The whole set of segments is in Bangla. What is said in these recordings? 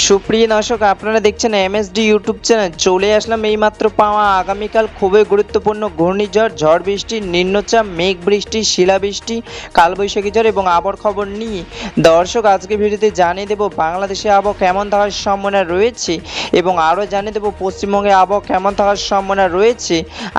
সুপ্রিয় দর্শক, আপনারা দেখছেন এমএসডি ইউটিউব চ্যানেল। চলে আসলাম এইমাত্র পাওয়া আগামীকাল খুবই গুরুত্বপূর্ণ ঘূর্ণিঝড়, ঝড় বৃষ্টি, নিম্নচাপ, মেঘ বৃষ্টি, শিলাবৃষ্টি, কালবৈশাখী ঝড় এবং আবহাওয়ার খবর নিয়ে দর্শক আজকে ভিডিওতে জানিয়ে দেব বাংলাদেশে আবহাওয়া কেমন থাকার সম্ভাবনা রয়েছে এবং আরও জানিয়ে দেব পশ্চিমবঙ্গে আবহাওয়া কেমন থাকার সম্ভাবনা রয়েছে।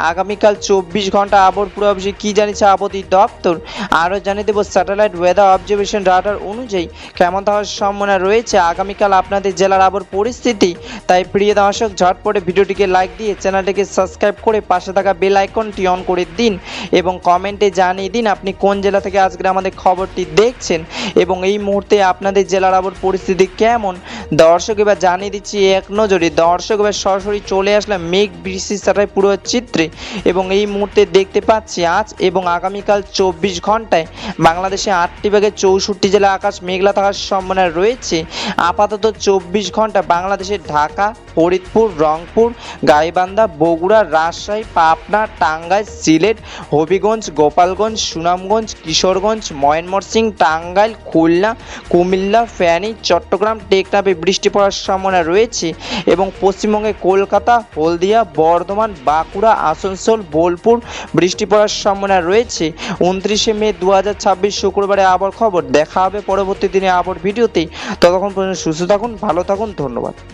আগামীকাল 24 ঘন্টা আবহাওয়ার পূর্বাভাসে কী জানিয়েছে আবহাওয়া দপ্তর, আরও জানিয়ে দেব স্যাটেলাইট ওয়েদার অবজারভেশন রাডার অনুযায়ী কেমন থাকার সম্ভাবনা রয়েছে আগামীকাল আপনাদের জেলার আবহাওয়ার পরিস্থিতি। তাই প্রিয় দর্শক, ঝটপটে ভিডিওটিকে লাইক দিয়ে চ্যানেলটিকে সাবস্ক্রাইব করে পাশে থাকা বেল আইকনটি অন করে দিন এবং কমেন্টে জানিয়ে দিন আপনি কোন জেলা থেকে আজকের আমাদের খবরটি দেখছেন এবং এই মুহূর্তে আপনাদের জেলার আবহাওয়ার পরিস্থিতি কেমন। দর্শক এবার জানিয়ে দিচ্ছি এক নজরে। দর্শক এবার সরাসরি চলে আসলাম মেঘ বৃষ্টির স্যাটেলাইট পুরো চিত্রে এবং এই মুহূর্তে দেখতে পাচ্ছি আজ এবং আগামীকাল 24 ঘন্টায় বাংলাদেশে 8টি ভাগে 64 জেলা আকাশ মেঘলা থাকার সম্ভাবনা রয়েছে। আপাতত 24 ঘন্টা বাংলাদেশের ঢাকা, ফরিদপুর, রংপুর, গাইবান্ধা, বগুড়া, রাজশাহী, পাবনা, টাঙ্গাইল, সিলেট, হবিগঞ্জ, গোপালগঞ্জ, সুনামগঞ্জ, কিশোরগঞ্জ, ময়মনসিংহ, টাঙ্গাইল, খুলনা, কুমিল্লা, ফেনী, চট্টগ্রাম, টেকনাফে বৃষ্টি পড়ার সম্ভাবনা রয়েছে এবং পশ্চিমবঙ্গে কলকাতা, হলদিয়া, বর্ধমান, বাঁকুড়া, আসানসোল, বোলপুর বৃষ্টি পড়ার সম্ভাবনা রয়েছে। 29শে মে 2026 শুক্রবারে আবহাওয়ার খবর। দেখা হবে পরবর্তী দিনে আবহাওয়ার ভিডিওতে। ততক্ষণ পর্যন্ত সুস্থ থাকুন, ভালো থাকুন, ধন্যবাদ।